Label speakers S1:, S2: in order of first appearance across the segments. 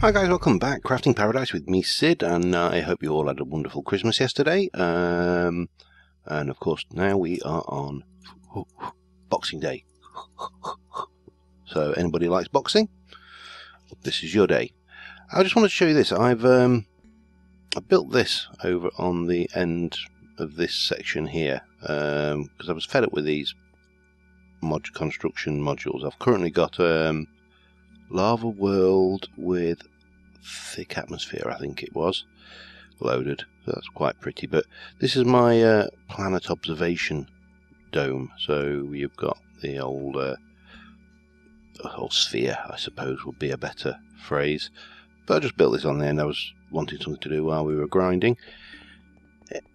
S1: Hi guys, welcome back. Crafting Paradise with me, Sid, and I hope you all had a wonderful Christmas yesterday. And of course, now we are on Boxing Day. So, anybody likes boxing? This is your day. I just wanted to show you this. I built this over on the end of this section here because I was fed up with these construction modules. I've currently got Lava World with Thick Atmosphere, I think it was, loaded. So that's quite pretty. But this is my planet observation dome. So you've got the whole sphere, I suppose would be a better phrase. But I just built this on there, and I was wanting something to do while we were grinding.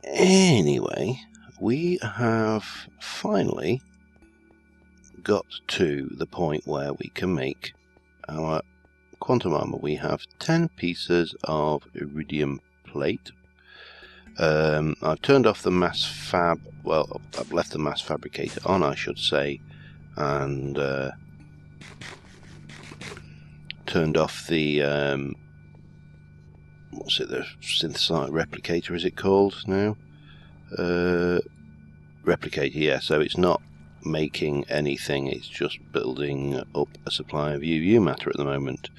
S1: Anyway, we have finally got to the point where we can make our quantum armor. We have 10 pieces of iridium plate. I've turned off the mass fab. Well, I've left the mass fabricator on, I should say, and turned off the what's it? The synthesizer replicator, is it called now? Replicator, yeah. So it's not making anything, it's just building up a supply of UU matter at the moment,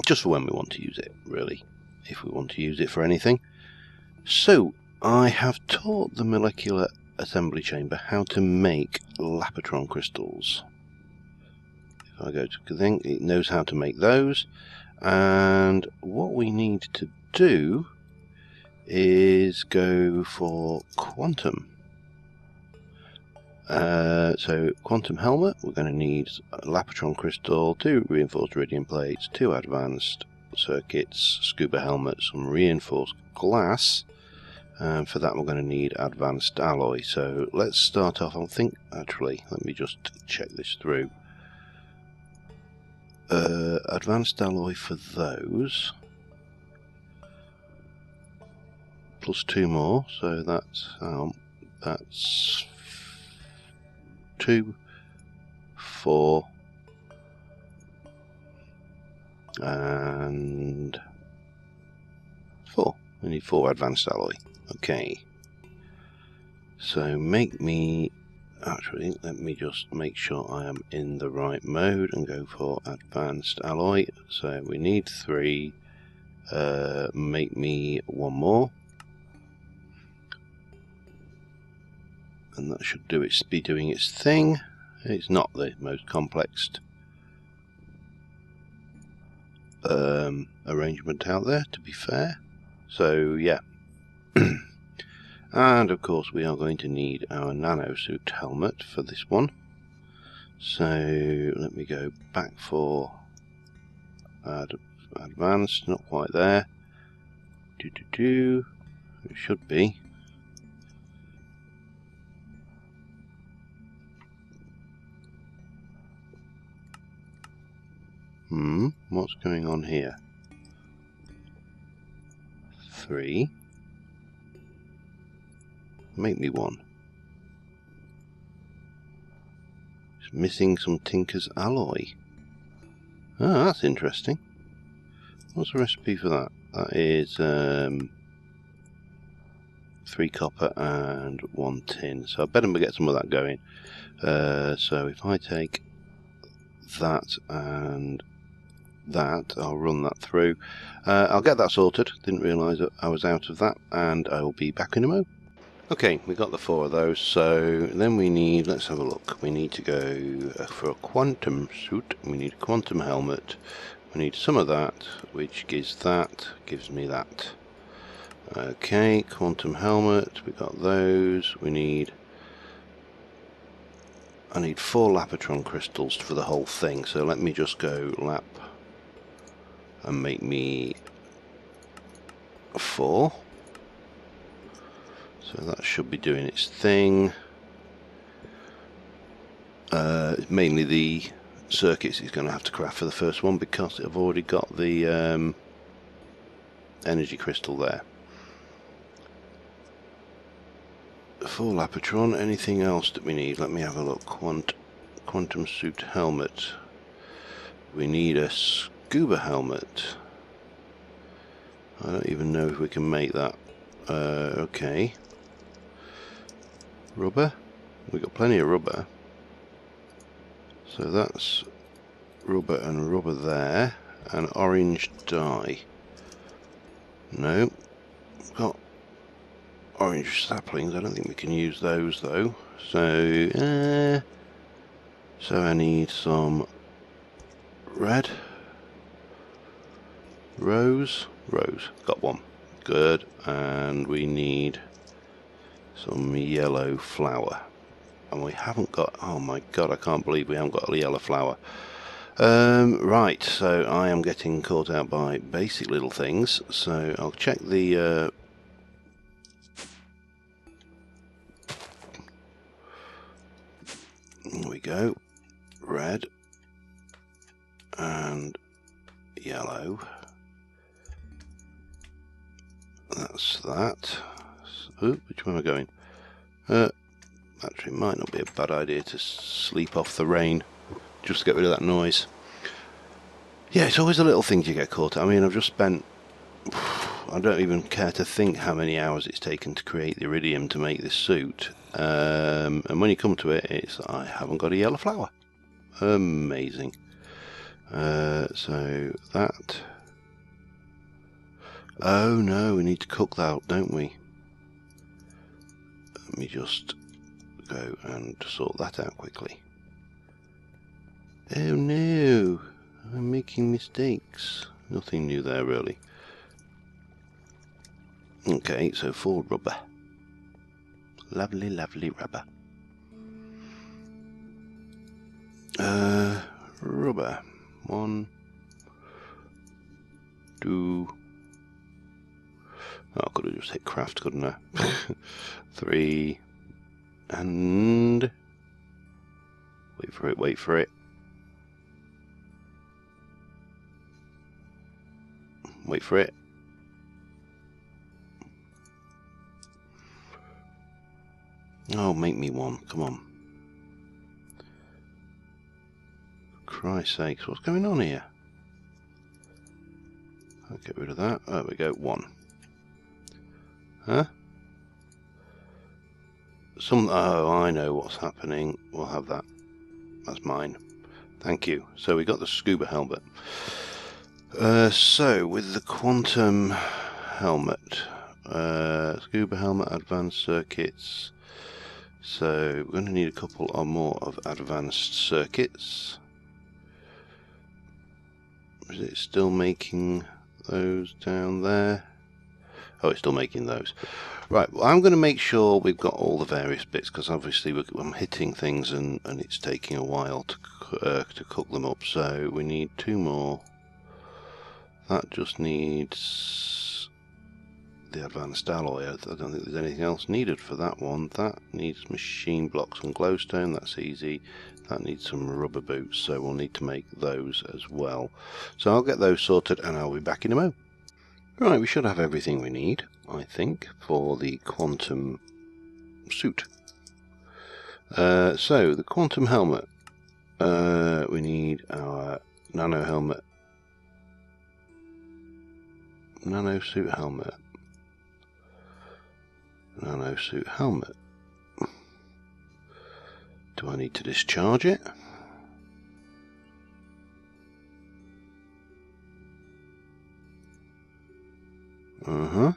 S1: just for when we want to use it, really, if we want to use it for anything. So I have taught the molecular assembly chamber how to make lapotron crystals. If I go to the thing, it knows how to make those, and what we need to do is go for quantum. So quantum helmet, we're going to need a lapotron crystal, 2 reinforced iridium plates, 2 advanced circuits, scuba helmet, some reinforced glass, and for that we're going to need advanced alloy. So let's start off. I think, actually, let me just check this through. Advanced alloy for those, plus 2 more, so that's 2, 4, and 4. We need 4 advanced alloy. Okay. So actually, let me just make sure I am in the right mode and go for advanced alloy. So we need 3. Make me 1 more. And that should be doing its thing. It's not the most complex arrangement out there, to be fair. So yeah. And of course we are going to need our nanosuit helmet for this one. So let me go back for advanced, not quite there. It should be. What's going on here? 3. Make me 1. It's missing some Tinker's alloy. Ah, that's interesting. What's the recipe for that? That is 3 copper and 1 tin. So I better get some of that going. So if I take that and that, I'll run that through. I'll get that sorted. Didn't realise that I was out of that, and I will be back in a mo. Okay, we got the 4 of those. So then we need, let's have a look. We need to go for a quantum suit. We need a quantum helmet. We need some of that, which gives me that. Okay, quantum helmet. We got those. I need 4 lapotron crystals for the whole thing. So let me just go lap and make me 4. So that should be doing its thing. Mainly the circuits is going to have to craft for the first one because I've already got the energy crystal there. 4 lapotron. Anything else that we need? Let me have a look. Quantum suit helmet. we need a scuba helmet. I don't even know if we can make that. Okay. Rubber? We've got plenty of rubber. So that's rubber and rubber there. And orange dye. No. Got orange saplings. I don't think we can use those though. So I need some red. Rose. Got one. Good. And we need some yellow flower. And we haven't got... Oh my god, I can't believe we haven't got a yellow flower. Right, so I am getting caught out by basic little things. So I'll check the... There we go. Red. And yellow. That's that. Oh, which way am I going? Actually, it might not be a bad idea to sleep off the rain, just to get rid of that noise. Yeah, it's always the little things you get caught. I mean, I've just spent... I don't even care to think how many hours it's taken to create the iridium to make this suit. And when you come to it, it's... I haven't got a yellow flower. Amazing. So that... Oh no, we need to cook that, don't we? Let me just go and sort that out quickly. Oh no, I'm making mistakes. Nothing new there really. Okay, so 4 rubber. Lovely, lovely rubber. Rubber. 1, 2... Oh, I could have just hit craft, couldn't I? 3, and... Wait for it, wait for it. Wait for it. Oh, make me one, come on. For Christ's sakes, what's going on here? I'll get rid of that. There we go, 1. Huh? Oh, I know what's happening. We'll have that. That's mine. Thank you. So we got the scuba helmet. So with the quantum helmet, scuba helmet, advanced circuits. So we're going to need a couple or more of advanced circuits. Is it still making those down there? Oh, it's still making those. Right, well, I'm going to make sure we've got all the various bits, because obviously I'm hitting things and it's taking a while to cook them up. So we need 2 more. That just needs the advanced alloy. I don't think there's anything else needed for that one. That needs machine blocks and glowstone. That's easy. That needs some rubber boots, so we'll need to make those as well. So I'll get those sorted and I'll be back in a moment. Right, we should have everything we need, I think, for the quantum suit. So, the quantum helmet. We need our nano helmet. Nano suit helmet. Nano suit helmet. Do I need to discharge it? It's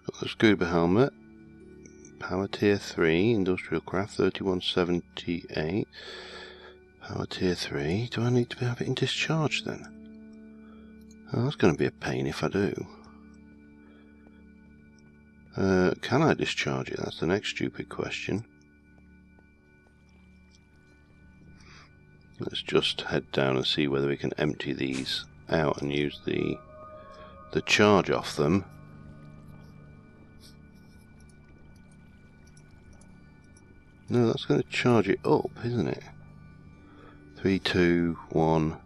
S1: got the scuba helmet, power tier 3, industrial craft 3178, power tier 3. Do I need to have it in discharge then? Oh, that's going to be a pain if I do. Can I discharge it? That's the next stupid question. Let's just head down and see whether we can empty these out and use the charge off them. No, that's going to charge it up, isn't it? 3, 2, 1.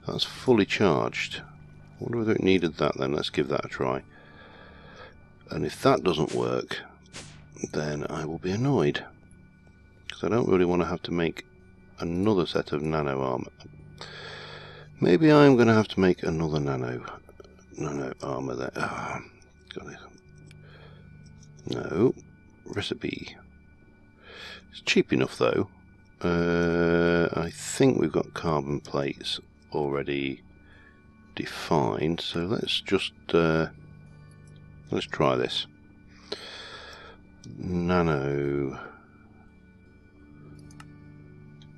S1: That's fully charged. I wonder whether it needed that then. Let's give that a try. And if that doesn't work, then I will be annoyed, because I don't really want to have to make another set of nano armor. Maybe I'm going to have to make another nano armor there. Oh, got it. No. Recipe. It's cheap enough though. I think we've got carbon plates already defined, so let's just let's try this. Nano.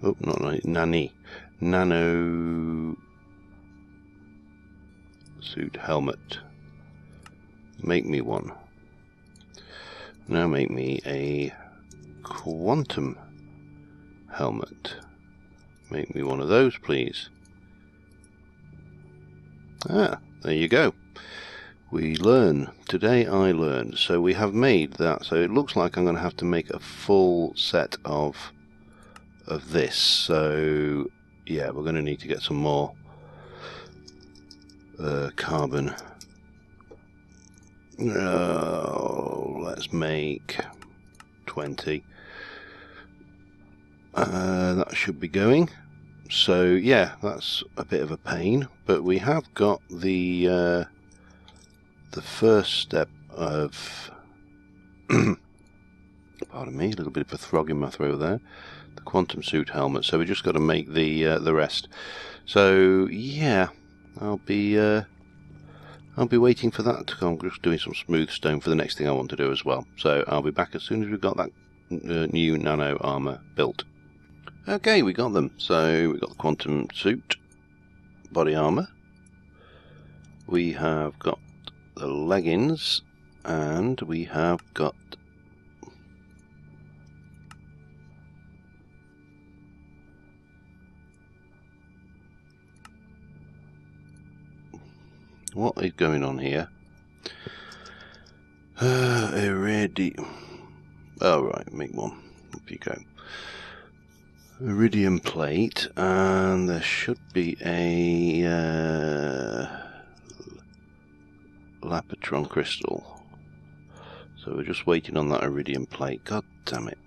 S1: Oh, not nanny. Nano suit helmet. Make me one. Now make me a quantum helmet. Make me one of those, please. Ah, there you go. We learn. Today I learned. So we have made that. So it looks like I'm going to have to make a full set of this. So yeah, we're going to need to get some more carbon. Let's make 20. That should be going. So yeah, that's a bit of a pain, but we have got the first step of pardon me, a little bit of a frog in my throat there. The quantum suit helmet. So we just got to make the rest. So yeah, I'll be waiting for that to come. I'm just doing some smooth stone for the next thing I want to do as well. So I'll be back as soon as we've got that new nano armor built. Okay, we got them. So we got the quantum suit, body armor. We have got the leggings, and we have got what is going on here? Iridium. Oh right, make one. Up you go. Iridium plate, and there should be a lapatron crystal. So we're just waiting on that iridium plate. God damn it,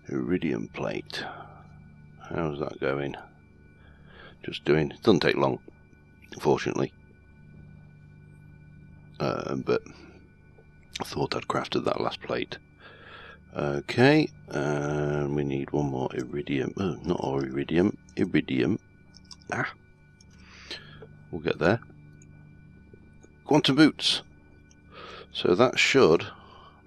S1: iridium plate. How's that going? Just doing. It doesn't take long, unfortunately. But I thought I'd crafted that last plate. Okay, and we need one more iridium. Oh, not iridium. Iridium. Ah, we'll get there. Quantum boots. So that should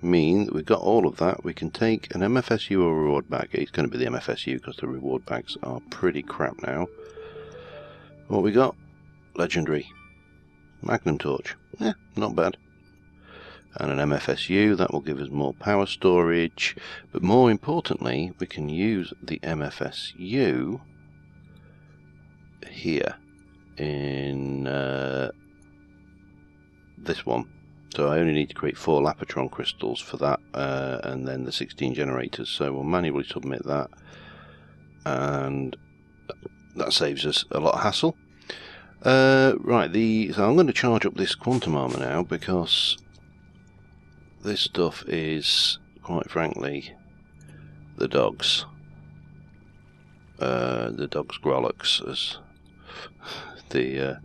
S1: mean that we've got all of that. We can take an MFSU or reward bag. It's going to be the MFSU because the reward bags are pretty crap now. What we got? Legendary. Magnum torch. Yeah, not bad. And an MFSU, that will give us more power storage, but more importantly we can use the MFSU here in this one. So I only need to create 4 lapatron crystals for that, and then the 16 generators, so we'll manually submit that, and that saves us a lot of hassle. Right, so I'm going to charge up this quantum armor now, because this stuff is, quite frankly, the dogs. The dogs' Grolloks, as the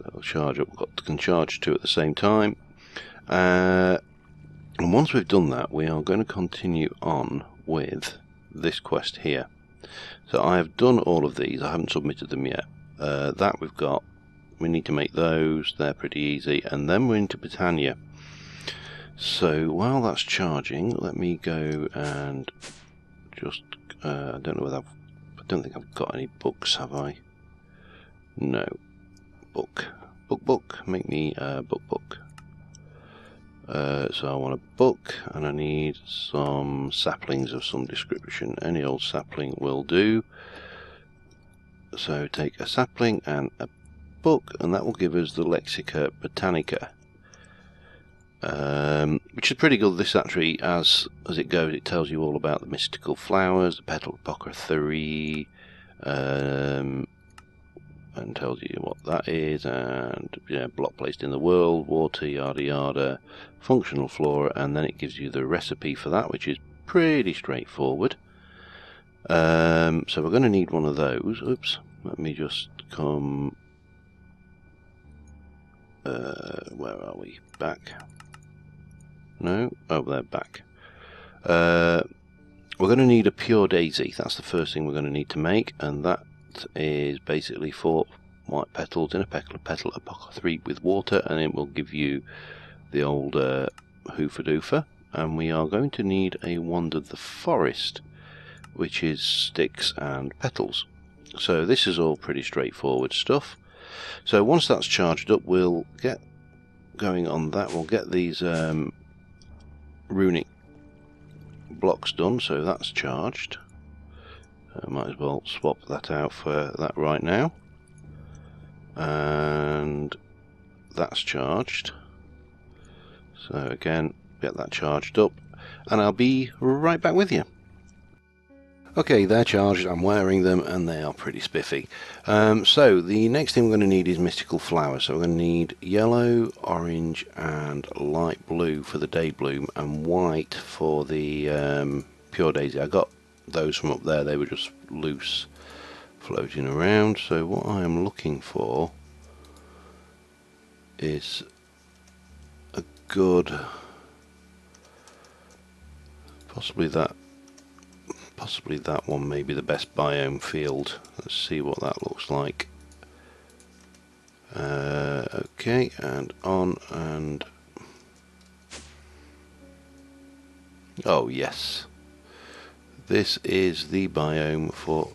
S1: it'll charge up. Can charge 2 at the same time. And once we've done that, we are going to continue on with this quest here. So I have done all of these. I haven't submitted them yet. That we've got. We need to make those. They're pretty easy. And then we're into Britannia. So while that's charging, let me go and just. I don't know whether I don't think I've got any books, have I? No. Book. Make me a book. So I want a book, and I need some saplings of some description. Any old sapling will do. So take a sapling and a book, and that will give us the Lexica Botanica, which is pretty good. This actually, as it goes, it tells you all about the mystical flowers, the petal apothecary, and tells you what that is, and block placed in the world, water, yada yada, functional flora, and then it gives you the recipe for that, which is pretty straightforward. So we're going to need one of those. Oops, let me just come... where are we? Back. No? Oh, they're back. We're going to need a pure daisy. That's the first thing we're going to need to make, and that is basically 4 white petals in a petal epocha 3 with water, and it will give you the old hoofa doofa. And we are going to need a wand of the forest, which is sticks and petals. So this is all pretty straightforward stuff. So once that's charged up, we'll get going on that. We'll get these runic blocks done, so that's charged. Might as well swap that out for that right now. And that's charged. So again, get that charged up, and I'll be right back with you. Okay, they're charged, I'm wearing them, and they are pretty spiffy. So the next thing we're going to need is mystical flowers. So we're going to need yellow, orange and light blue for the day bloom, and white for the pure daisy. I got those from up there, they were just loose floating around. So what I am looking for is a good, possibly that one may be the best biome field. Let's see what that looks like. Okay, and on, and oh yes, this is the biome for,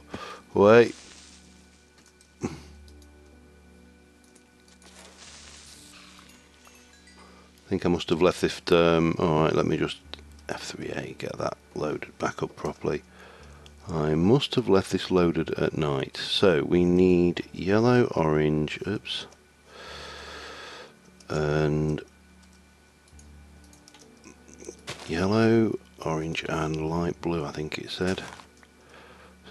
S1: wait, I think I must have left this, alright, let me just F3A, get that loaded back up properly. I must have left this loaded at night. So we need yellow, orange, oops, and yellow, orange and light blue, I think it said.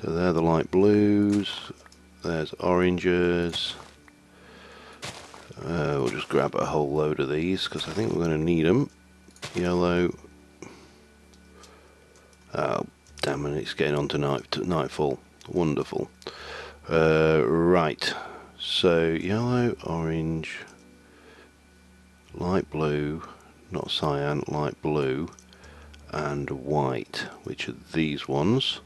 S1: So they're the light blues, there's oranges. We'll just grab a whole load of these because I think we're going to need them. Yellow. Oh, damn it, it's getting on to nightfall. Wonderful. Right, so yellow, orange, light blue, not cyan, light blue, and white, which are these ones.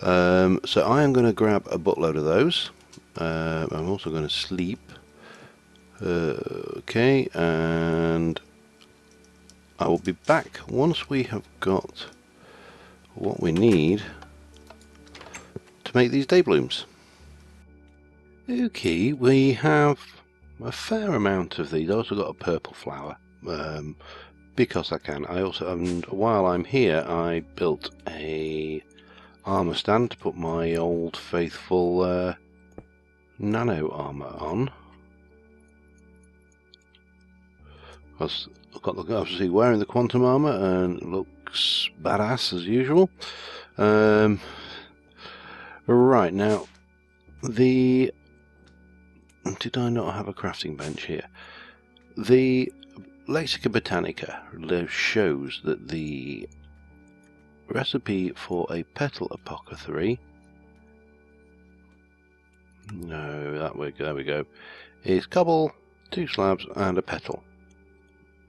S1: So I am going to grab a buttload of those. I'm also going to sleep. Okay, and I will be back once we have got what we need to make these day blooms. Okay, we have a fair amount of these. I also got a purple flower because I can. I also, and while I'm here, I built a armor stand to put my old faithful nano armor on. Because I've got the obviously wearing the quantum armor and it looks badass as usual. Right, now did I not have a crafting bench here? The Lexica Botanica shows that the recipe for a petal epocha 3, no, there we go, is cobble, 2 slabs and a petal.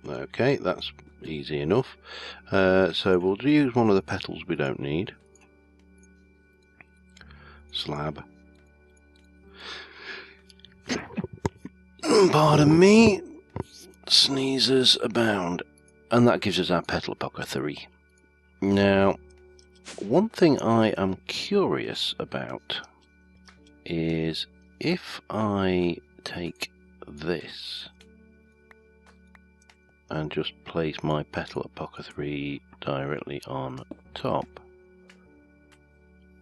S1: Okay, that's easy enough. So we'll use one of the petals we don't need. Slab. Pardon me. Sneezes abound. And that gives us our petal epocha 3. Now, one thing I am curious about is if I take this and just place my petal epocha 3 directly on top,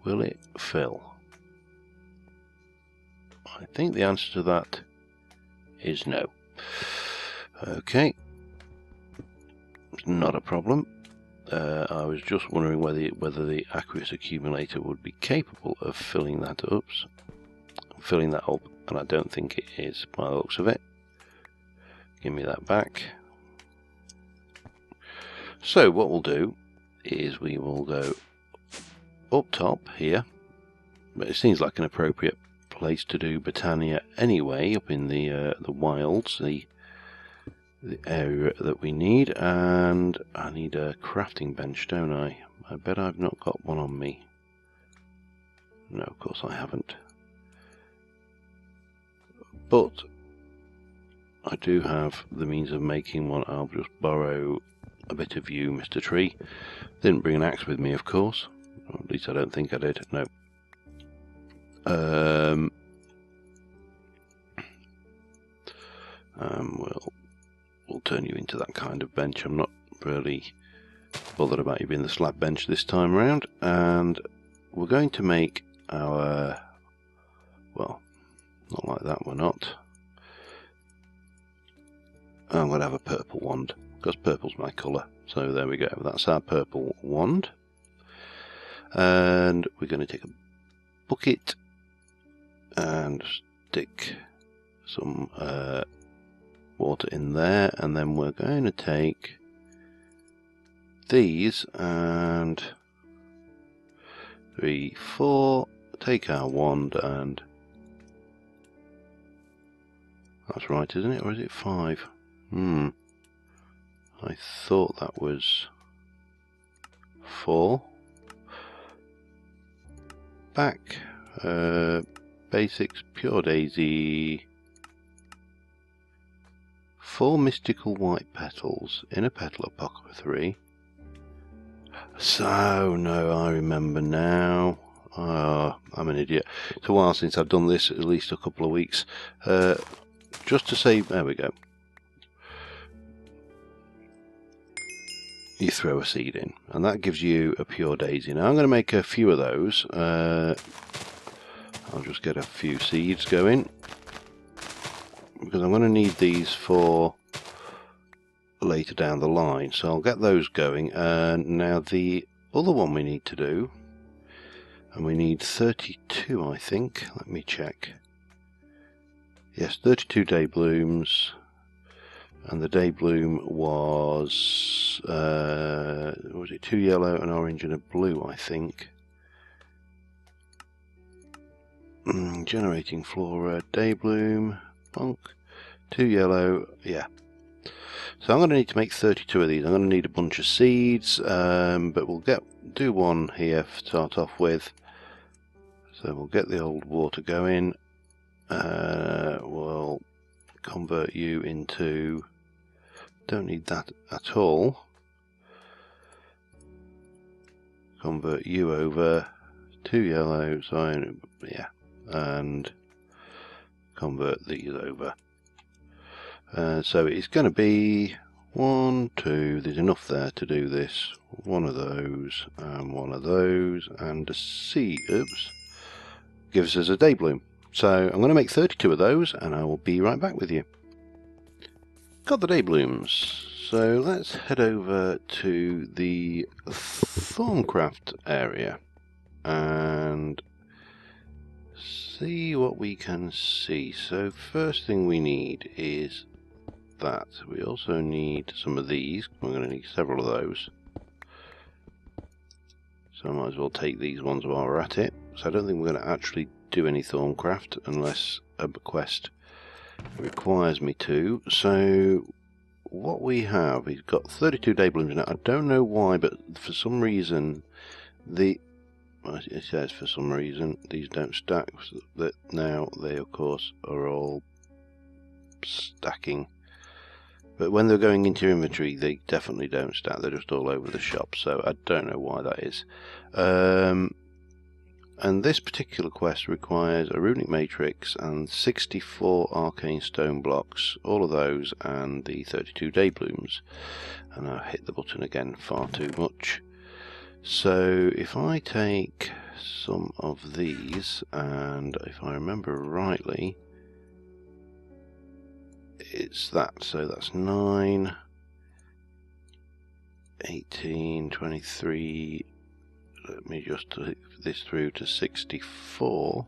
S1: will it fill? I think the answer to that is no. Okay, not a problem. I was just wondering whether the aqueous accumulator would be capable of filling that up, and I don't think it is by the looks of it. Give me that back. So what we'll do is we will go up top here, but it seems like an appropriate place to do Britannia anyway, up in the wilds, the area that we need. And I need a crafting bench, don't I? I bet I've not got one on me. No, of course I haven't. But I do have the means of making one. I'll just borrow a bit of you, Mr. Tree. Didn't bring an axe with me, of course. Or at least I don't think I did. No. We'll turn you into that kind of bench. I'm not really bothered about you being the slab bench this time around. And we're going to make our, well, not like that, we're not. I'm going to have a purple wand, because purple's my colour. So there we go, that's our purple wand. And we're going to take a bucket and stick some water in there, and then we're going to take these and 3, 4, take our wand, and that's right, isn't it, or is it 5? I thought that was 4. Back, basics, pure daisy, 4 mystical white petals in a petal apothecary. So, no, I remember now. I'm an idiot. It's a while since I've done this, at least a couple of weeks. Just to say, there we go. You throw a seed in, and that gives you a pure daisy. Now I'm going to make a few of those. I'll just get a few seeds going, because I'm going to need these for later down the line, so I'll get those going. And now the other one we need to do, and we need 32, I think. Let me check. Yes, 32 day blooms, and the day bloom was it 2 yellow, an orange and a blue, I think. Generating flora, day bloom, bonk, 2 yellow, yeah. So I'm going to need to make 32 of these. I'm going to need a bunch of seeds, but we'll do one here to start off with. So we'll get the old water going. We'll convert you into, don't need that at all. Convert you over, 2 yellow, so yeah, and convert these over. So it's going to be 1, 2, there's enough there to do this. One of those, and one of those, and a seed, oops, gives us a day bloom. So I'm going to make 32 of those, and I will be right back with you. Got the day blooms, so let's head over to the Thorncraft area and see what we can see. So first thing we need is that. We also need some of these. We're going to need several of those. So I might as well take these ones while we're at it. So I don't think we're going to actually do any Thorncraft unless a quest requires me to. So what we have, we've got 32 day blooms now. I don't know why, but for some reason it says for some reason these don't stack. So that now they of course are all stacking. But when they're going into your inventory, they definitely don't stack. They're just all over the shop. So I don't know why that is. And this particular quest requires a runic matrix and 64 arcane stone blocks, all of those, and the 32 day blooms. And I hit the button again far too much. So if I take some of these, and if I remember rightly, it's that, so that's 9, 18, 23, let me just take this through to 64,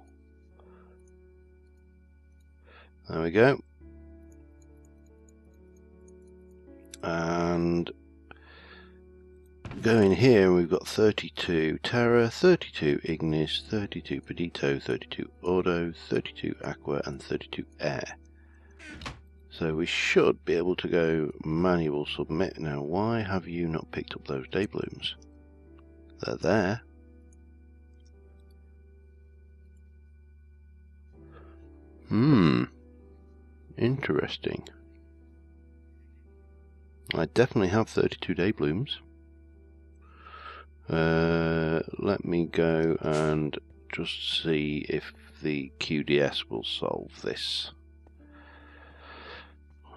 S1: there we go, and go in here and we've got 32 Terra, 32 Ignis, 32 Pedito, 32 Auto, 32 Aqua and 32 Air. So we should be able to go manual submit. Now why have you not picked up those day blooms? They're there. Interesting. I definitely have 32 day blooms. Let me go and just see if the QDS will solve this.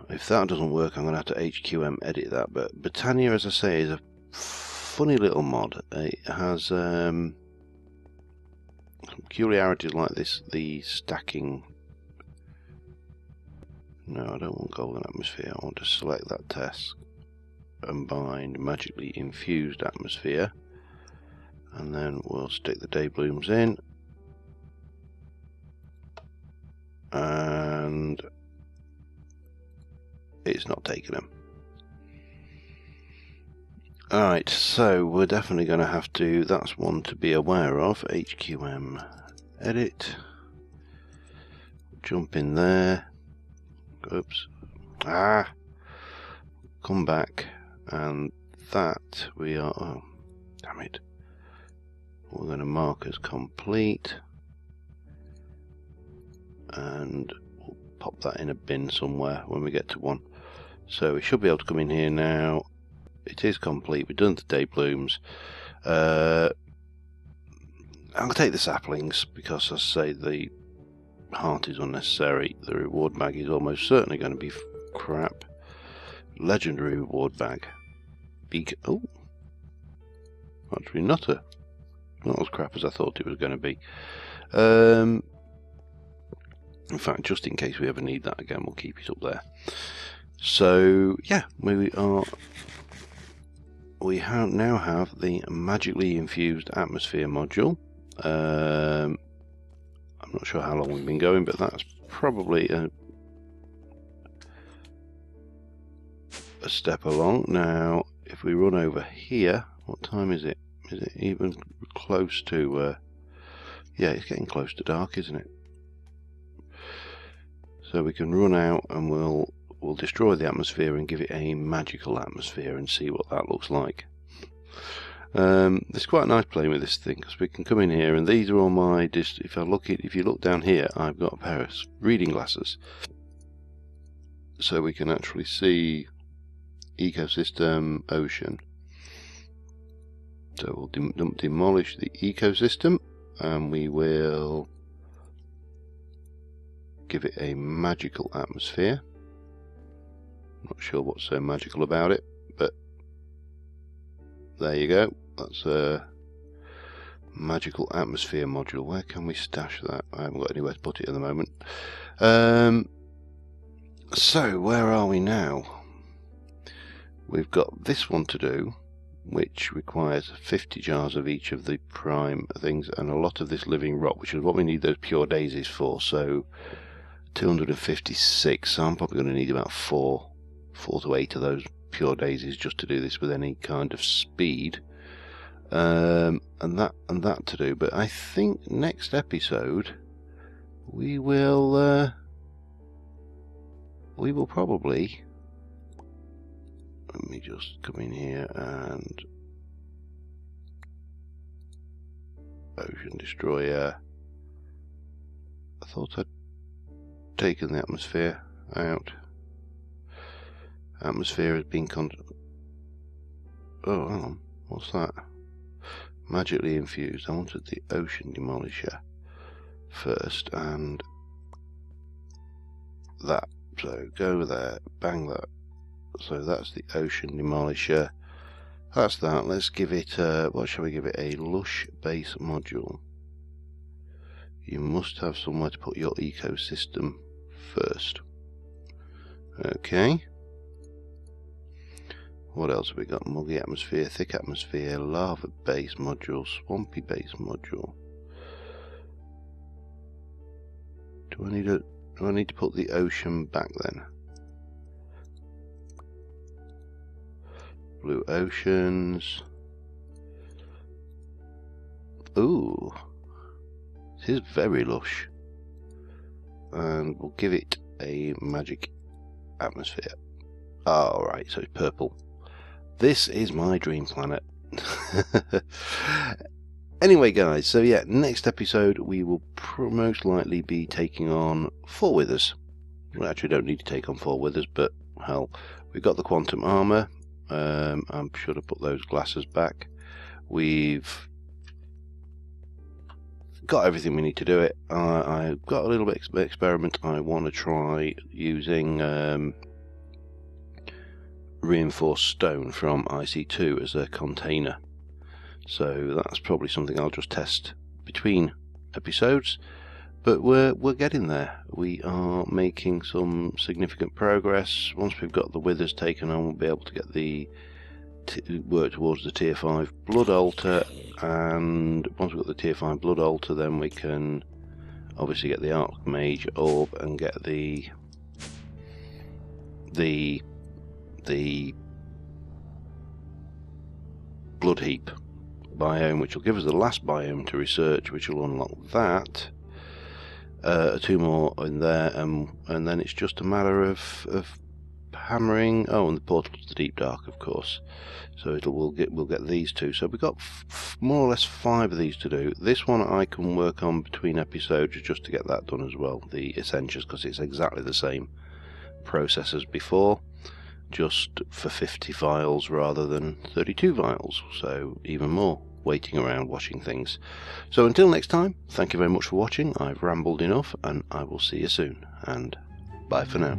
S1: If that doesn't work, I'm going to have to HQM edit that. But Britannia, as I say, is a funny little mod. It has some peculiarities like this, the stacking. No, I don't want golden atmosphere. I want to select that task and bind magically infused atmosphere. And then we'll stick the day blooms in. And it's not taking them. Alright, so we're definitely going to have to, that's one to be aware of. HQM edit. Jump in there. Oops. Come back. And that we are, oh, damn it. We're going to mark as complete. And we'll pop that in a bin somewhere when we get to one. So we should be able to come in here now. It is complete. We've done the day blooms. I'm going to take the saplings because, as I say, the heart is unnecessary. The reward bag is almost certainly going to be crap. Legendary reward bag. Oh, actually not as crap as I thought it was going to be. In fact, just in case we ever need that again, we'll keep it up there. So yeah, we now have the magically infused atmosphere module. I'm not sure how long we've been going, but that's probably a step along. Now, if we run over here, what time is it? Is it even close to? Yeah, it's getting close to dark, isn't it? So we can run out and we'll destroy the atmosphere and give it a magical atmosphere and see what that looks like. It's quite nice playing with this thing because we can come in here and these are all my. If you look down here, I've got a pair of reading glasses, so we can actually see ecosystem, ocean. So we'll demolish the ecosystem and we will give it a magical atmosphere. Not sure what's so magical about it, but there you go. That's a magical atmosphere module. Where can we stash that? I haven't got anywhere to put it at the moment. So where are we now? We've got this one to do, which requires 50 jars of each of the prime things and a lot of this living rock, which is what we need those pure daisies for. So 256. So I'm probably going to need about 4 to 8 of those pure daisies just to do this with any kind of speed. And that to do. But I think next episode we will probably. Let me just come in here and Ocean Destroyer. I thought I'd taken the atmosphere out. Atmosphere has been oh, hang on. What's that? Magically infused. I wanted the Ocean Demolisher first and that. So go there, bang that. So that's the Ocean Demolisher. That's that. Let's give it, what shall we give it? A lush base module. You must have somewhere to put your ecosystem first. Okay. What else have we got? Muggy atmosphere, thick atmosphere, lava base module, swampy base module. Do I need to put the ocean back then? Blue oceans. Ooh, this is very lush. And we'll give it a magic atmosphere. Alright, so it's purple. This is my dream planet. Anyway guys, so yeah, next episode we will most likely be taking on 4 withers. We actually don't need to take on 4 withers, but hell, we've got the quantum armor. I'm sure to put those glasses back. We've got everything we need to do it. I've got a little bit of experiment I want to try using reinforced stone from IC2 as a container. So that's probably something I'll just test between episodes. But we're getting there. We are making some significant progress. Once we've got the withers taken on, we'll be able to get the work towards the tier 5 blood altar, and once we've got the tier 5 blood altar, then we can obviously get the Archmage orb and get the blood heap biome, which will give us the last biome to research, which will unlock that. 2 more in there, and then it's just a matter of hammering. Oh, and the portal to the deep dark, of course. So we'll get these 2. So we've got more or less 5 of these to do. This one I can work on between episodes just to get that done as well, the essentials, because it's exactly the same process as before, just for 50 vials rather than 32 vials. So even more waiting around watching things. So until next time, thank you very much for watching. I've rambled enough, and I will see you soon, and bye for now.